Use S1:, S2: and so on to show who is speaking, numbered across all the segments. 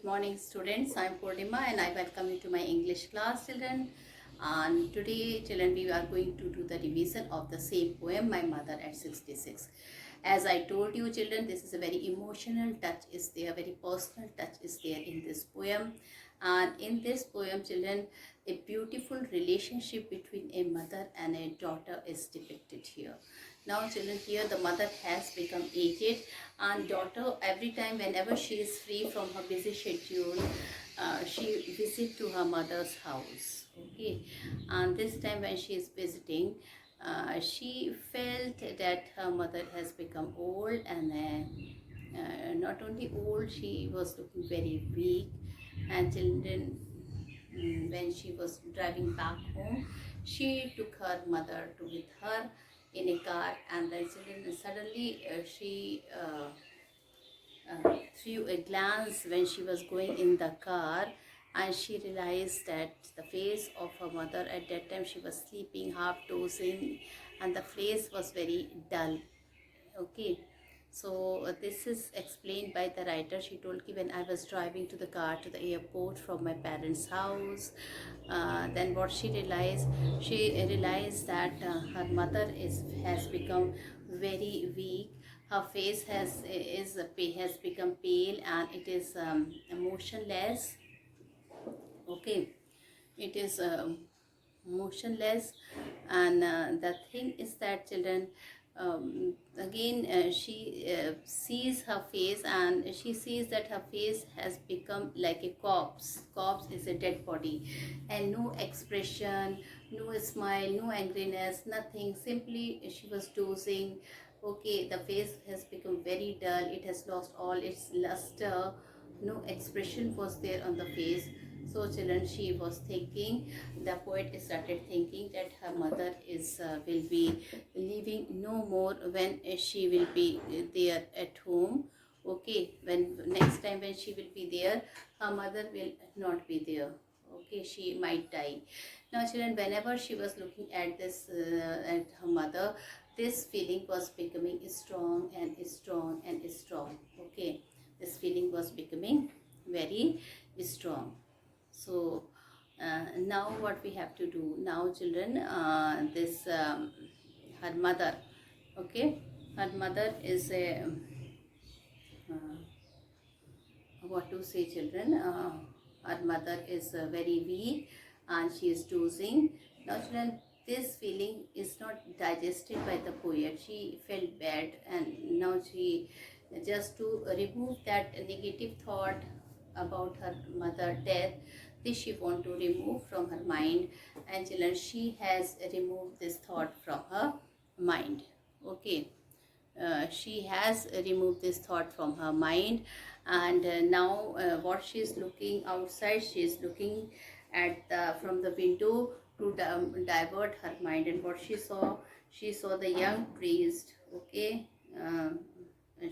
S1: morning students. I am Purnima and I welcome you to my English class, children. And today, children, we are going to do the revision of the same poem, My Mother at 66. As I told you, children, this is a very emotional touch is there, very personal touch is there in this poem. And in this poem, children, a beautiful relationship between a mother and a daughter is depicted here. Now, children, here the mother has become aged, and daughter, every time whenever she is free from her busy schedule, she visit to her mother's house. Okay, and this time when she is visiting, she felt that her mother has become old, and not only old, she was looking very weak. And children, when she was driving back home, she took her mother to with her in a car, and then suddenly she threw a glance when she was going in the car, and she realized that the face of her mother, at that time she was sleeping, half dozing, and the face was very dull. Okay, so this is explained by the writer. She told me, when I was driving to the car to the airport from my parents' house, then what she realized that her mother has become very weak. Her face has become pale, and it is motionless. Okay, it is motionless. And the thing is that, children, again she sees her face, and she sees that her face has become like a corpse is a dead body, and no expression, no smile, no angriness, nothing, simply she was dozing. Okay, the face has become very dull, it has lost all its luster, no expression was there on the face. So, children, she was thinking, the poet started thinking that her mother will be living no more when she will be there at home. Okay, when next time when she will be there, her mother will not be there. Okay, she might die. Now, children, whenever she was looking at this at her mother, this feeling was becoming strong and strong and strong. Okay, this feeling was becoming very strong. So now what we have to do now, children, this her mother, okay, her mother is a what to say, children, her mother is very weak, and she is dozing. Now, children, this feeling is not digested by the poet. She felt bad, and now she, just to remove that negative thought about her mother death, this she want to remove from her mind. And children, she has removed this thought from her mind. Okay, she has removed this thought from her mind. And now what she is looking outside, she is looking at from the window to divert her mind. And what she saw the young priest. Okay, and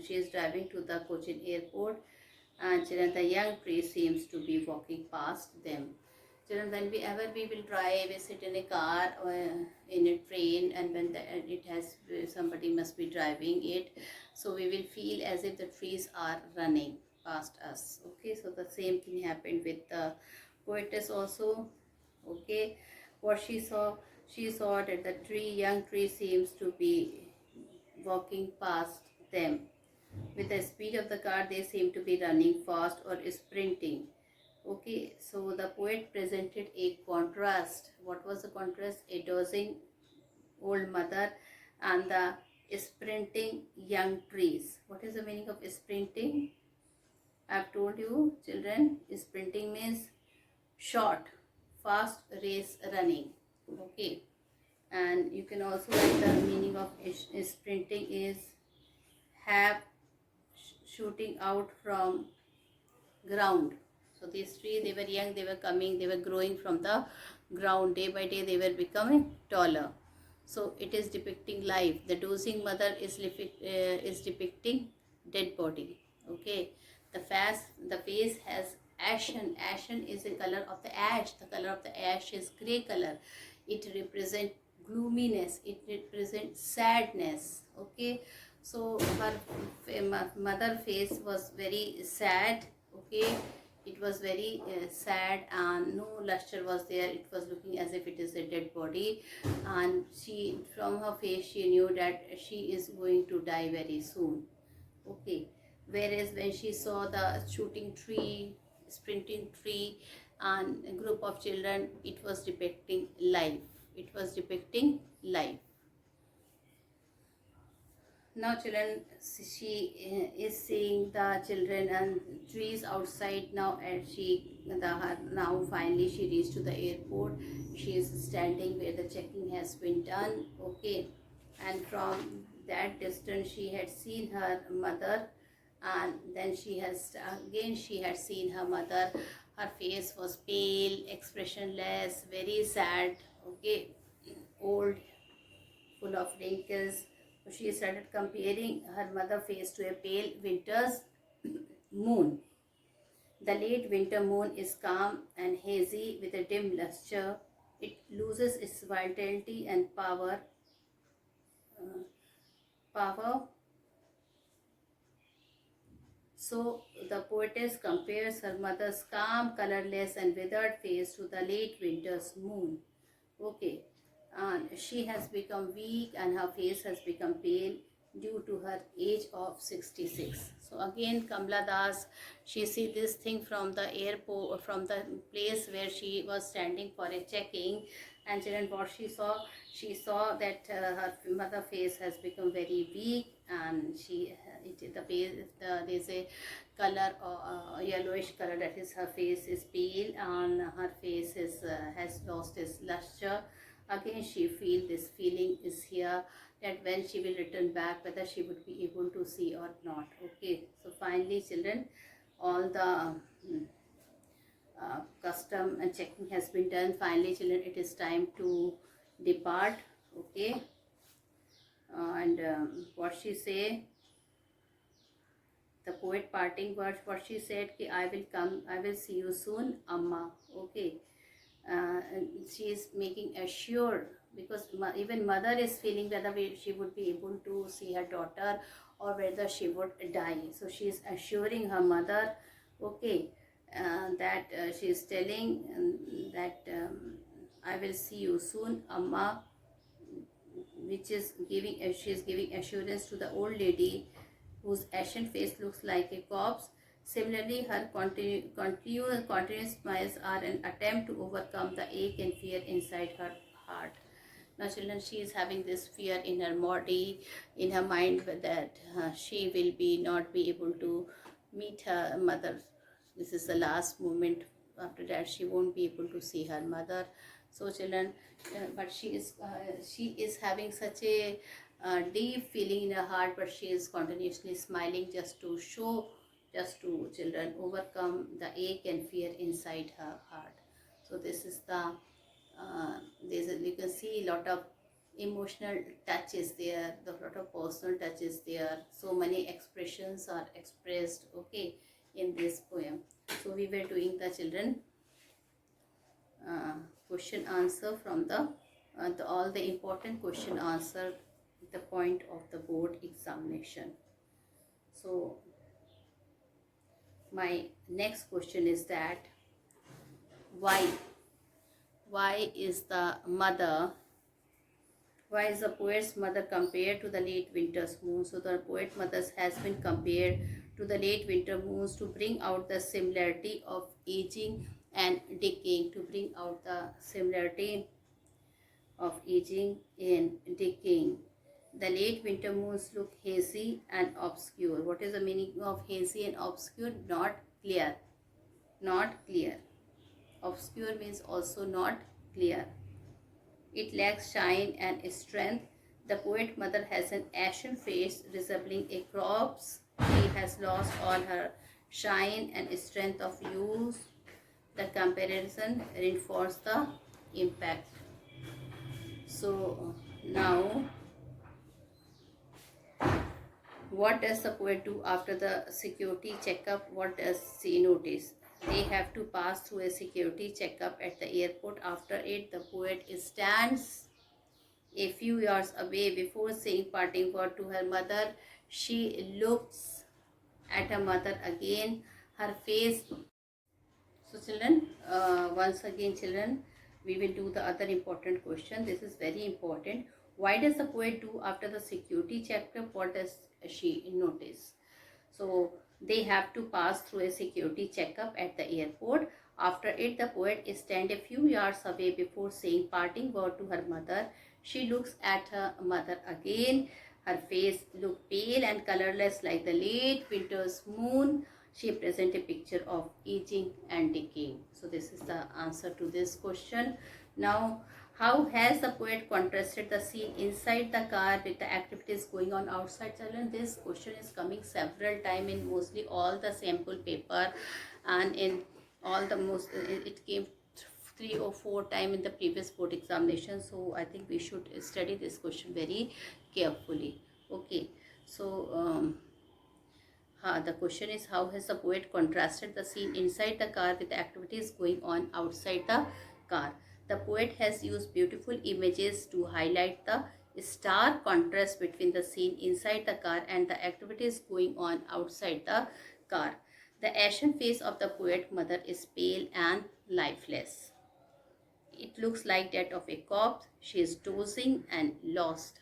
S1: she is driving to the Cochin airport, and children, the young priest seems to be walking past them. Children, whenever we will drive, we sit in a car or in a train, and when it has somebody must be driving it, so we will feel as if the trees are running past us. Okay, so the same thing happened with the poetess also. Okay, what she saw that the young tree seems to be walking past them. With the speed of the car, they seem to be running fast or sprinting. Okay, so the poet presented a contrast. What was the contrast? A dozing old mother and the sprinting young trees. What is the meaning of sprinting? I have told you, children, sprinting means short, fast race running. Okay, and you can also write the meaning of sprinting is have shooting out from ground. So these trees, they were young, they were coming, they were growing from the ground. Day by day, they were becoming taller. So it is depicting life. The dozing mother is depicting dead body. Okay, the face has ashen. Ashen is the color of the ash. The color of the ash is gray color. It represents gloominess. It represents sadness. Okay, so her mother face was very sad. Okay, it was very sad, and no luster was there. It was looking as if it is a dead body, and she, from her face, she knew that she is going to die very soon. Okay. Whereas when she saw the shooting tree, sprinting tree, and a group of children, it was depicting life. It was depicting life. Now children, she is seeing the children and trees outside now, and now finally she reached to the airport. She is standing where the checking has been done. Okay. And from that distance she had seen her mother, and then she had seen her mother. Her face was pale, expressionless, very sad. Okay. Old, full of wrinkles. So she started comparing her mother face to a pale winter's moon. The late winter moon is calm and hazy with a dim luster. It loses its vitality and power. Power. So the poetess compares her mother's calm, colorless, and withered face to the late winter's moon. Okay. And she has become weak and her face has become pale due to her age of 66. So again, Kamala Das, she see this thing from the airport, from the place where she was standing for a checking, and then what she saw that her mother face has become very weak, and there's a color, yellowish color, that is her face is pale, and her face has lost its luster. Again, she feel this feeling is here, that when she will return back, whether she would be able to see or not. Okay. So finally children, all the custom and checking has been done. Finally children, it is time to depart. Okay. And what she say, the poet parting words, what she said, ki I will come, I will see you soon, Amma. Okay. She is making assured, because even mother is feeling whether she would be able to see her daughter or whether she would die. So she is assuring her mother. Okay. That she is telling that I will see you soon, Amma, which is she is giving assurance to the old lady whose ashen face looks like a corpse. Similarly, her continuous smiles are an attempt to overcome the ache and fear inside her heart. Now children, she is having this fear in her body, in her mind, that she will not be able to meet her mother. This is the last moment. After that she won't be able to see her mother. So children, but she is having such a deep feeling in her heart, but she is continuously smiling just to children overcome the ache and fear inside her heart. So this is the you can see a lot of emotional touches there, the lot of personal touches there. So many expressions are expressed, okay, in this poem. So we were doing the children question answer from the all the important question answer the point of the board examination. So my next question is that why is the poet's mother compared to the late winter's moon? So the poet mother has been compared to the late winter moons to bring out the similarity of aging and decaying, to bring out the similarity of aging and decaying. The late winter moons look hazy and obscure. What is the meaning of hazy and obscure? Not clear. Not clear. Obscure means also not clear. It lacks shine and strength. The poet mother has an ashen face resembling a corpse. She has lost all her shine and strength of youth. The comparison reinforces the impact. So now, what does the poet do after the security checkup? What does she notice? They have to pass through a security checkup at the airport. After it, the poet stands a few yards away before saying parting word to her mother. She looks at her mother again. Her face So children, once again children, we will do the other important question. This is very important. Why does the poet do after the security checkup? What does she notice? So they have to pass through a security checkup at the airport. After it, the poet is stand a few yards away before saying parting word to her mother. She looks at her mother again. Her face looked pale and colorless like the late winter's moon. She presents a picture of aging and decaying. So this is the answer to this question. Now, how has the poet contrasted the scene inside the car with the activities going on outside? Children, this question is coming several times in mostly all the sample paper, and in all the most it came 3 or 4 times in the previous board examination. So I think we should study this question very carefully. Okay, so the question is, how has the poet contrasted the scene inside the car with the activities going on outside the car? The poet has used beautiful images to highlight the stark contrast between the scene inside the car and the activities going on outside the car. The ashen face of the poet mother is pale and lifeless. It looks like that of a corpse. She is dozing and lost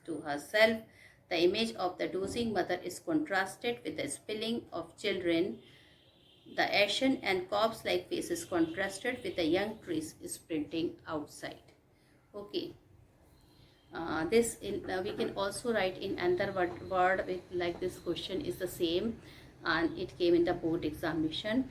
S1: to herself. The image of the dozing mother is contrasted with the spilling of children. The ashen and corpse-like face is contrasted with the young trees sprinting outside. Okay. We can also write in another word with, like this question is the same, and it came in the board examination.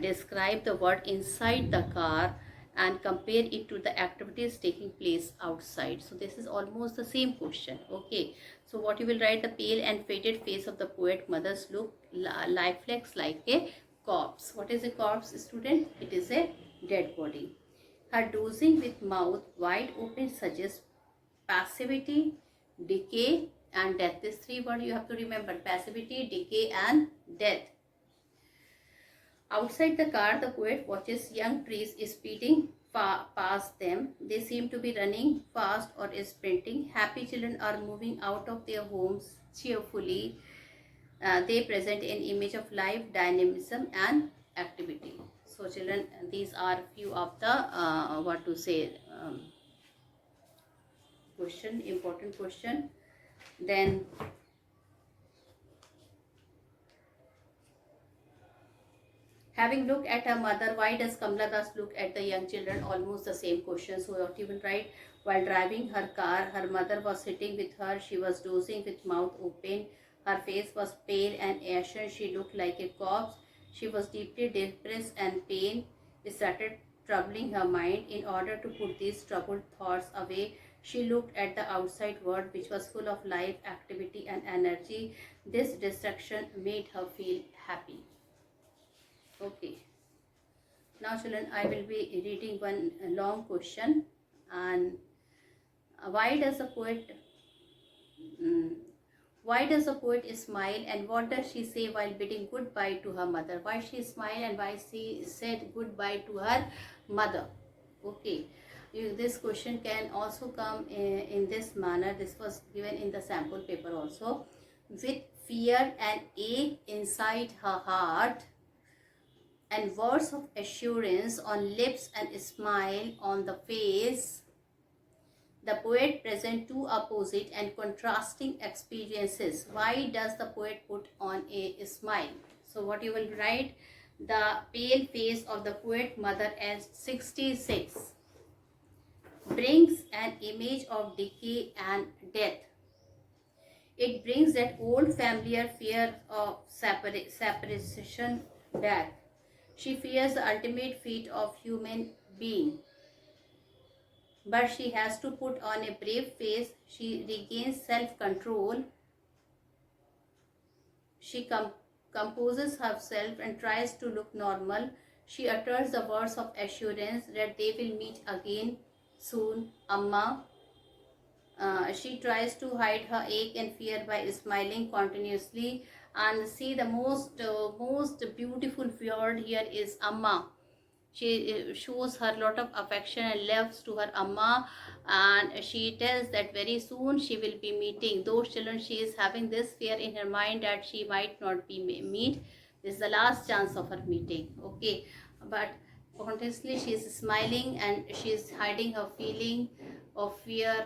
S1: Describe the word inside the car and compare it to the activities taking place outside. So this is almost the same question. Okay, so what you will write: the pale and faded face of the poet mother's look lifeless like a corpse. What is a corpse, student? It is a dead body. Her dozing with mouth wide open suggests passivity, decay, and death. These three words you have to remember: passivity, decay, and death. Outside the car, the poet watches young trees speeding past them. They seem to be running fast or sprinting. Happy children are moving out of their homes cheerfully. They present an image of life, dynamism, and activity. So children, these are few of the important question. Then having looked at her mother, why does Kamala Das look at the young children? Almost the same question. So what you will write: while driving her car, her mother was sitting with her. She was dozing with mouth open. Her face was pale and ashen. She looked like a corpse. She was deeply depressed and pain started troubling her mind. In order to put these troubled thoughts away, she looked at the outside world, which was full of life, activity, and energy. This distraction made her feel happy. Okay. Now children, I will be reading one long question. And why does the poet why does the poet smile, and what does she say while bidding goodbye to her mother? Why she smiled and why she said goodbye to her mother? Okay. This question can also come in this manner. This was given in the sample paper also. With fear and ache inside her heart, and words of assurance on lips and a smile on the face, the poet presents two opposite and contrasting experiences. Why does the poet put on a smile? So what you will write: the pale face of the poet mother at 66 brings an image of decay and death. It brings that old familiar fear of separation back. She fears the ultimate fate of human being. But she has to put on a brave face. She regains self-control. She composes herself and tries to look normal. She utters the words of assurance that they will meet again soon. Amma. She tries to hide her ache and fear by smiling continuously. And see, the most beautiful word here is Amma. She shows her lot of affection and loves to her Amma, and she tells that very soon she will be meeting those children. She is having this fear in her mind that she might not be meet. This is the last chance of her meeting. Okay. but consciously she is smiling and she is hiding her feeling of fear.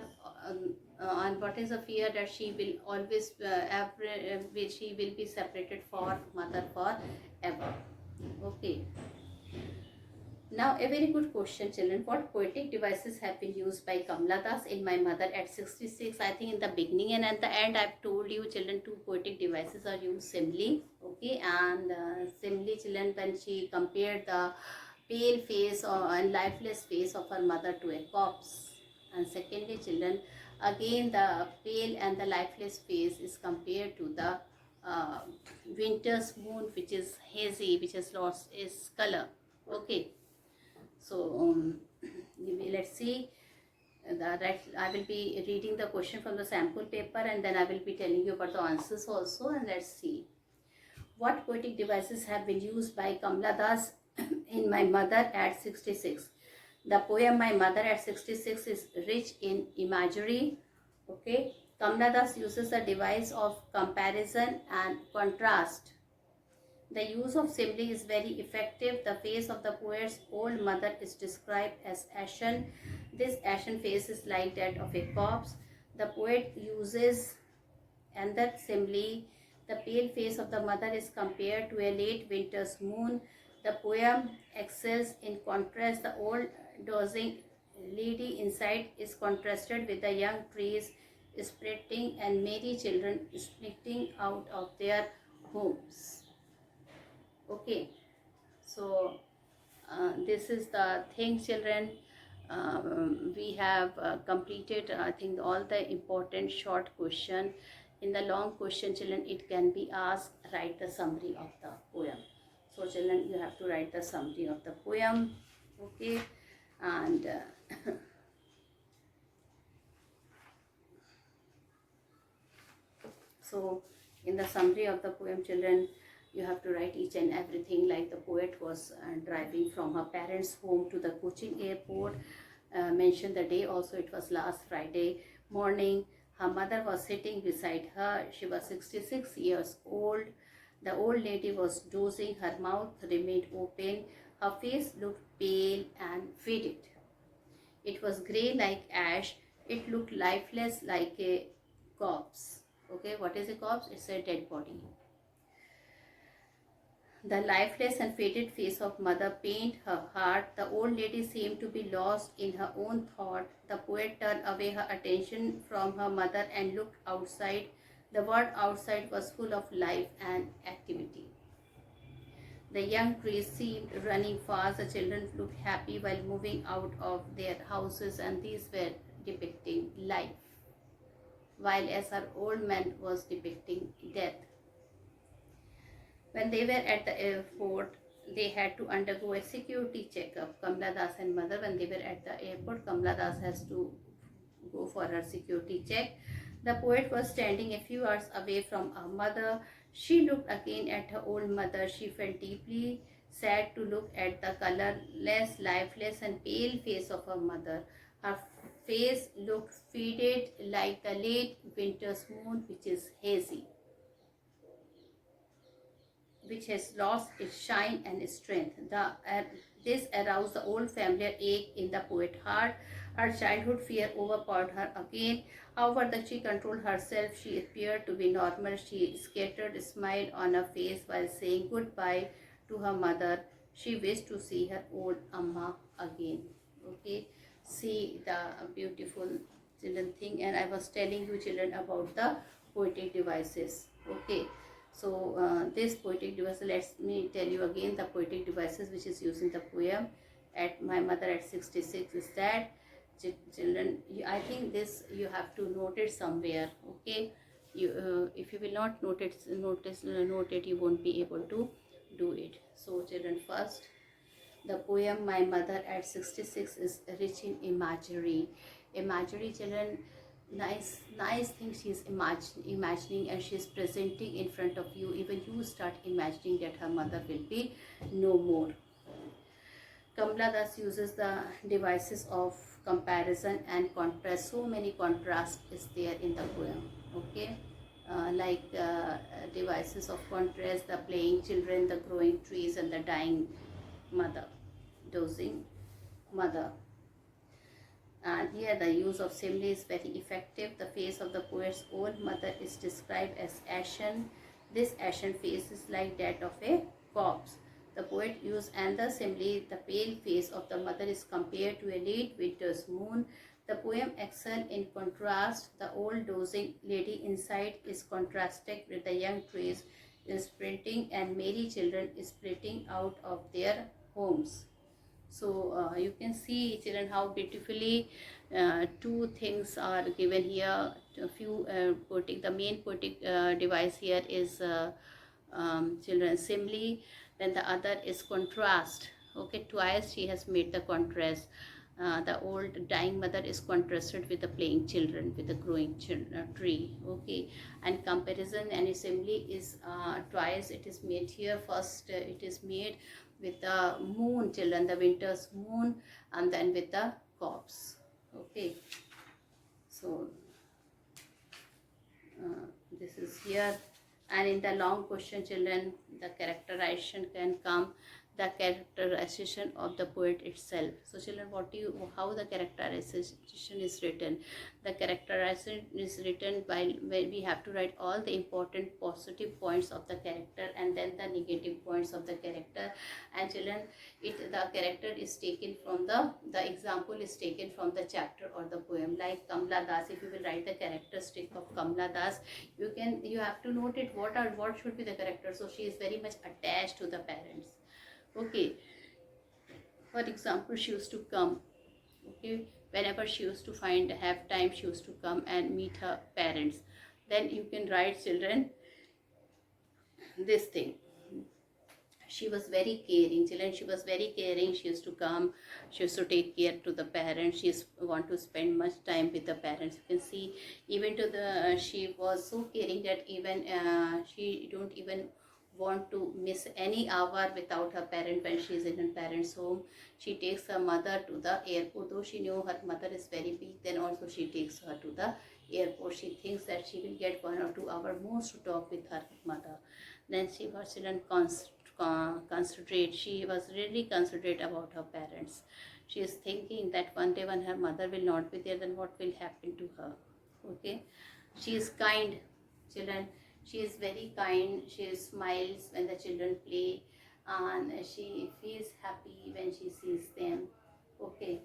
S1: And what is the fear? That she will always she will be separated for mother forever. Okay. Now, a very good question, children. What poetic devices have been used by Kamala Das in My Mother at 66? I think in the beginning and at the end, I've told you, children, two poetic devices are used similarly. Okay, and similarly, children, when she compared the pale face and lifeless face of her mother to a corpse. And secondly, children, again the pale and the lifeless face is compared to the uh, winter's moon, which is hazy, which has lost its color. Okay. So let's see. I will be reading the question from the sample paper, and then I will be telling you about the answers also. And let's see. What poetic devices have been used by Kamala Das in My Mother at 66? The poem My Mother at 66 is rich in imagery. Okay. Kamala Das uses a device of comparison and contrast. The use of simile is very effective. The face of the poet's old mother is described as ashen. This ashen face is like that of a corpse. The poet uses another simile. The pale face of the mother is compared to a late winter's moon. The poem excels in contrast. The old dozing lady inside is contrasted with the young trees spreading and merry children splitting out of their homes. Okay, so this is the thing, children. We have completed, I think, all the important short question. In the long question, children, it can be asked, write the summary of the poem. So children, you have to write the summary of the poem. Okay, and so in the summary of the poem, children, you have to write each and everything. Like the poet was driving from her parents' home to the Cochin airport. Mention the day also, it was last Friday morning. Her mother was sitting beside her. She was 66 years old. The old lady was dozing. Her mouth remained open. Her face looked pale and faded. It was grey like ash. It looked lifeless like a corpse. Okay, what is a corpse? It's a dead body. The lifeless and faded face of mother pained her heart. The old lady seemed to be lost in her own thought. The poet turned away her attention from her mother and looked outside. The world outside was full of life and activity. The young trees seemed running fast. The children looked happy while moving out of their houses, and these were depicting life, while as her old man was depicting death. When they were at the airport, they had to undergo a security checkup. Kamala Das and mother, when they were at the airport, Kamala Das has to go for her security check. The poet was standing a few yards away from her mother. She looked again at her old mother. She felt deeply sad to look at the colorless, lifeless, and pale face of her mother. Her face looked faded like the late winter's moon, which is hazy, which has lost its shine and strength. This aroused the old familiar ache in the poet's heart. Her childhood fear overpowered her again. However, she controlled herself. She appeared to be normal. She scattered a smile on her face while saying goodbye to her mother. She wished to see her old Amma again. Okay, see the beautiful children thing. And I was telling you, children, about the poetic devices. Okay. So this poetic device, let me tell you again the poetic devices which is used in the poem at My Mother at 66 is that, children, I think this you have to note it somewhere. Okay, if you will not note it, you won't be able to do it. So children, first, the poem My Mother at 66 is rich in imagery. Imagery, children, nice thing she is imagining, and she is presenting in front of you. Even you start imagining that her mother will be no more. Kamala Das uses the devices of comparison and contrast. So many contrast is there in the poem. Okay, like devices of contrast, the playing children, the growing trees, and the dying mother, dozing mother. And here the use of simile is very effective. The face of the poet's own mother is described as ashen. This ashen face is like that of a corpse. The poet used another simile. The pale face of the mother is compared to a late winter's moon. The poem excels in contrast. The old dozing lady inside is contrasted with the young trees sprinting and merry children splitting out of their homes. So you can see, children, how beautifully two things are given here. A few poetic, the main poetic device here is children simile, then the other is contrast. Okay, twice she has made the contrast. The old dying mother is contrasted with the playing children, with the growing tree. Okay, and comparison and simile is twice it is made here. First it is made with the moon, children, the winter's moon, and then with the corpse. Okay, so this is here. And in the long question, children, the characterization can come, the characterization of the poet itself. So children, how the characterization is written? The characterization is written by when we have to write all the important positive points of the character and then the negative points of the character. And children, the character is taken from the example is taken from the chapter or the poem. Like Kamla Das, if you will write the characteristic of Kamla Das, you have to note it, what should be the character. So she is very much attached to the parents. Okay, for example, she used to come, okay, whenever she used to have time, she used to come and meet her parents. Then you can write, children, this thing. She was very caring, children. She was very caring. She used to come. She used to take care to the parents. She want to spend much time with the parents. You can see, even to the she was so caring that even she don't even want to miss any hour without her parent. When she is in her parents' home, she takes her mother to the airport. Though she knew her mother is very big, then also she takes her to the airport. She thinks that she will get 1 or 2 hours most to talk with her mother. Then she was children considerate. She was really considerate about her parents. She is thinking that one day when her mother will not be there, then what will happen to her. Okay, she is kind, children. She is very kind. She smiles when the children play, and she feels happy when she sees them. Okay,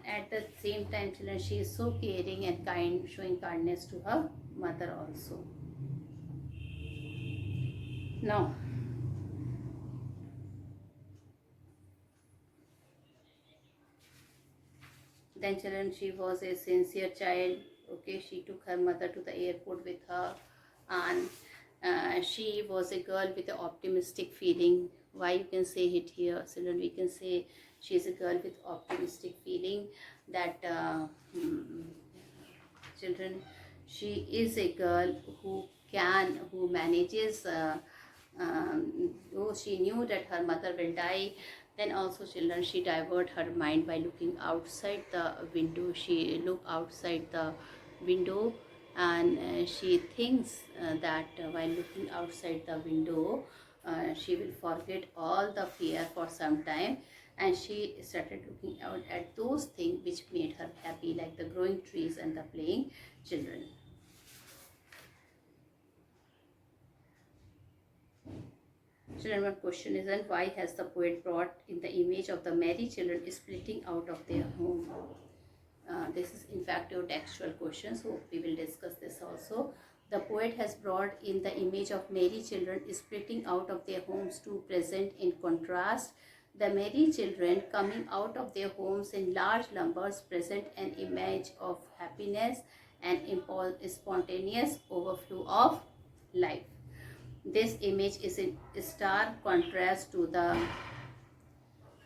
S1: at the same time, children, she is so caring and kind, showing kindness to her mother also. Now, then children, she was a sincere child. Okay, she took her mother to the airport with her, and she was a girl with an optimistic feeling. Why you can say it here, children? We can say she is a girl with optimistic feeling that children, she is a girl who manages. Though she knew that her mother will die, then also, children, she divert her mind by looking outside the window. She look outside the window, and she thinks that while looking outside the window, she will forget all the fear for some time, and she started looking out at those things which made her happy, like the growing trees and the playing children. Children, one question is, and why has the poet brought in the image of the merry children splitting out of their home? This is in fact your textual question, so we will discuss this also. The poet has brought in the image of merry children splitting out of their homes to present in contrast. The merry children coming out of their homes in large numbers present an image of happiness and spontaneous overflow of life. This image is in stark contrast to the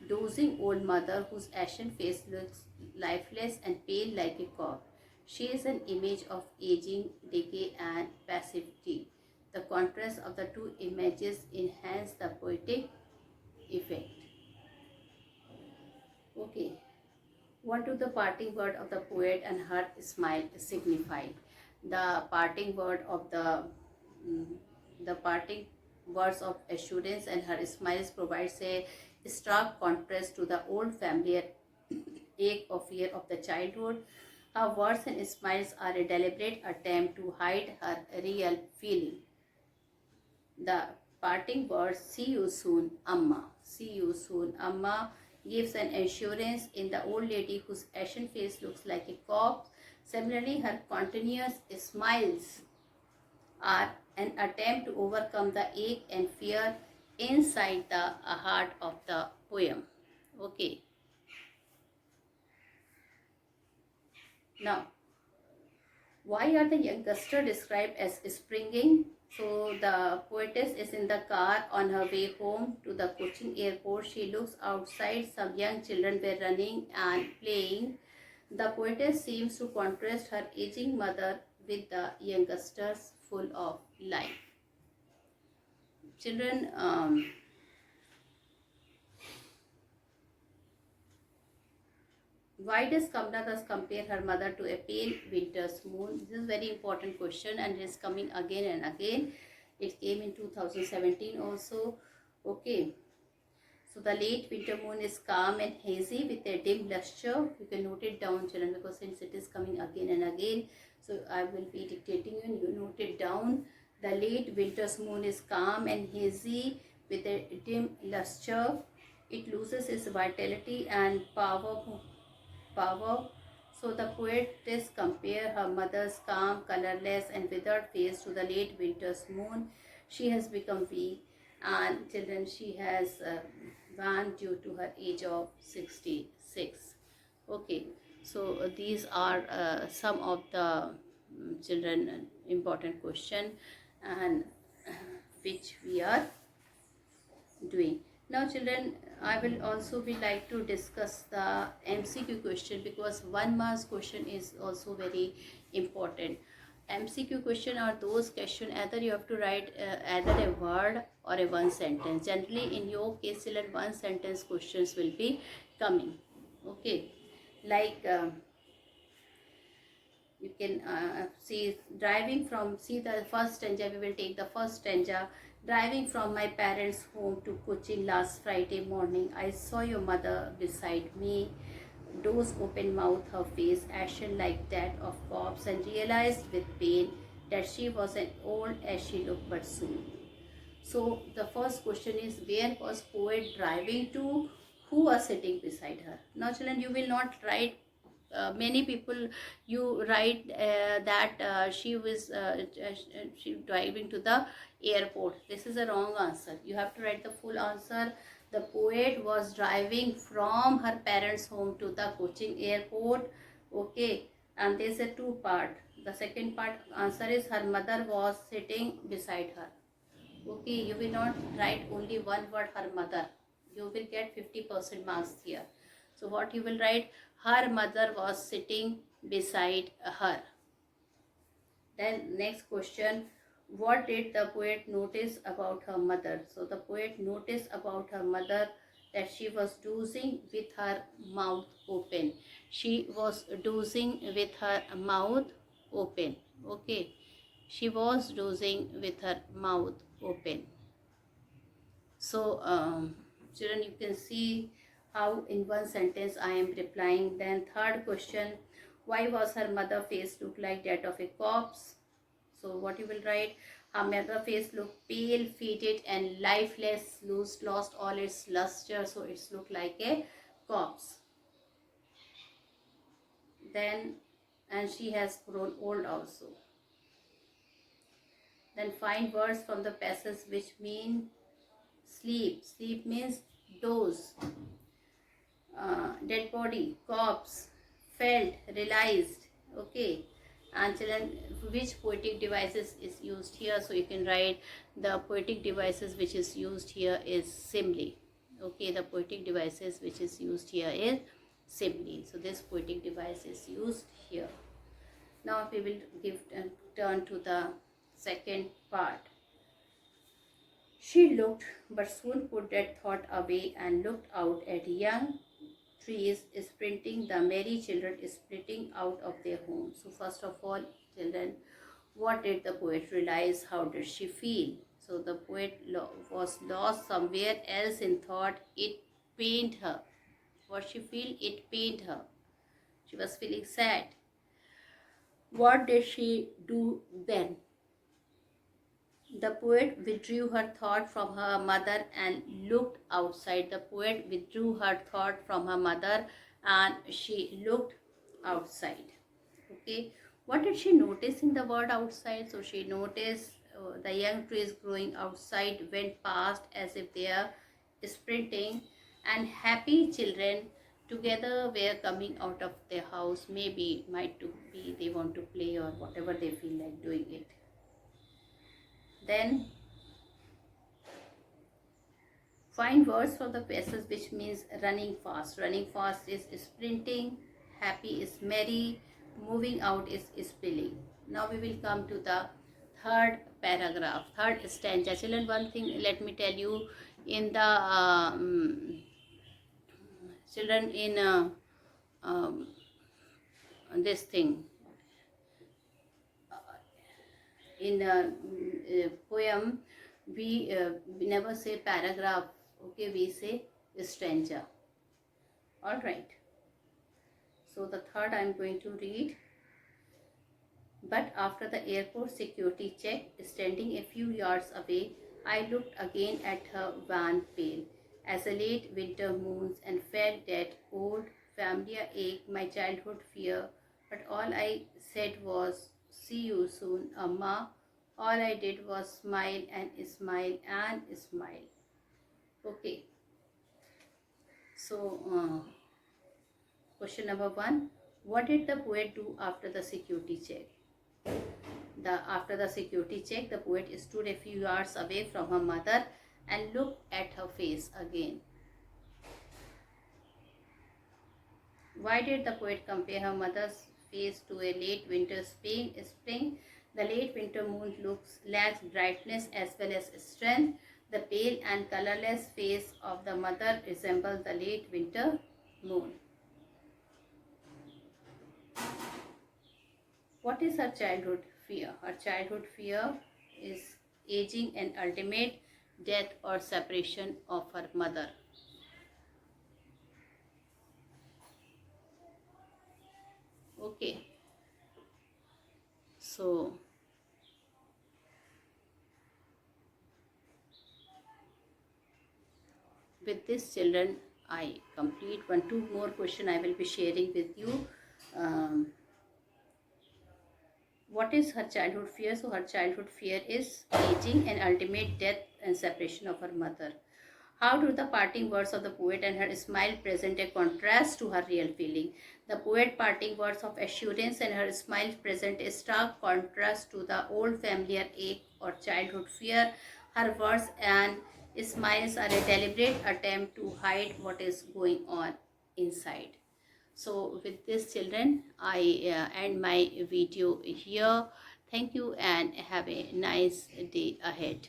S1: dozing old mother whose ashen face looks lifeless and pale like a corpse. She is an image of aging, decay, and passivity. The contrast of the two images enhance the poetic effect. Okay. What do the parting word of the poet and her smile signify? The parting word of the parting words of assurance and her smiles provides a stark contrast to the old familiar ache or fear of the childhood. Her words and smiles are a deliberate attempt to hide her real feeling. The parting words, "See you soon, Amma." "See you soon, Amma," gives an assurance in the old lady whose ashen face looks like a corpse. Similarly, her continuous smiles are an attempt to overcome the ache and fear inside the heart of the poem. Okay, now why are the youngster described as springing? So the poetess is in the car on her way home to the Cochin airport. She looks outside. Some young children were running and playing. The poetess seems to contrast her aging mother with the youngsters full of life. Children, why does Kamla thus compare her mother to a pale winter's moon? This is a very important question and it is coming again and again. It came in 2017 also. Okay. So the late winter moon is calm and hazy with a dim luster. You can note it down, children, because since it is coming again and again, so I will be dictating you and you note it down. The late winter's moon is calm and hazy with a dim luster. It loses its vitality and power. So the poetess compare her mother's calm, colorless and withered face to the late winter's moon. She has become weak and children she has wan due to her age of 66. Okay, so these are some of the children important question and which we are doing. Now children, I will also be like to discuss the MCQ question because 1 mark question is also very important. MCQ question are those question either you have to write either a word or a one sentence. Generally in your case children one sentence questions will be coming. Okay, like you can see driving from, see the first stanza, we will take the first stanza. Driving from my parents' home to Cochin last Friday morning, I saw your mother beside me. Doors open mouth, her face ashen like that of corpse, and realized with pain that she was as old as she looked but soon. So the first question is, where was poet driving to? Who was sitting beside her? Now children, you will not write many people you write that she driving to the airport. This is a wrong answer. You have to write the full answer. The poet was driving from her parents home to the Cochin airport. Okay, and there's a two part. The second part answer is her mother was sitting beside her. Okay, you will not write only one word her mother. You will get 50% marks here. So what you will write? Her mother was sitting beside her. Then next question, what did the poet notice about her mother? So the poet noticed about her mother that she was dozing with her mouth open. She was dozing with her mouth open. Okay, she was dozing with her mouth open. So children, you can see how in one sentence I am replying. Then third question, why was her mother face look like that of a corpse? So what you will write? Her mother face looked pale, faded and lifeless, lost all its luster, so it's look like a corpse. Then, and she has grown old also. Then find words from the passage which mean sleep. Sleep means doze. Dead body, corpse, felt, realized. Okay, and children, which poetic devices is used here? So you can write the poetic devices which is used here is simile. Okay, the poetic devices which is used here is simile. So this poetic device is used here. Now we will give turn to the second part. She looked, but soon put that thought away and looked out at young trees sprinting, the merry children splitting out of their homes. So first of all, children, what did the poet realize? How did she feel? So the poet was lost somewhere else in thought. It pained her. What she feel? It pained her. She was feeling sad. What did she do then? The poet withdrew her thought from her mother and looked outside. The poet withdrew her thought from her mother and she looked outside. Okay, what did she notice in the world outside? So she noticed the young trees growing outside went past as if they are sprinting, and happy children together were coming out of their house. Maybe might to be they want to play or whatever they feel like doing it. Then find words for the passage which means running fast. Running fast is sprinting, happy is merry, moving out is spilling. Now we will come to the third paragraph, third stanza. Children, one thing let me tell you, in the children in um, this thing, in poem, we never say paragraph, okay, we say stanza. All right. So the third I am going to read. But after the airport security check, standing a few yards away, I looked again at her wan pale as a late winter moons and felt that old familiar ache, my childhood fear. But all I said was, "See you soon, Amma." All I did was smile and smile and smile. Okay. So, question number 1. What did the poet do after the security check? After the security check, the poet stood a few yards away from her mother and looked at her face again. Why did the poet compare her mother's face to a late winter spring? The late winter moon lacks brightness as well as strength. The pale and colorless face of the mother resembles the late winter moon. What is her childhood fear? Her childhood fear is aging and ultimate death or separation of her mother. Okay. So, with this, children, I complete two more question I will be sharing with you. What is her childhood fear? So her childhood fear is aging and ultimate death and separation of her mother. How do the parting words of the poet and her smile present a contrast to her real feeling? The poet parting words of assurance and her smile present a stark contrast to the old familiar ache or childhood fear. Her words and smiles are a deliberate attempt to hide what is going on inside. So with this, children, I end my video here. Thank you and have a nice day ahead.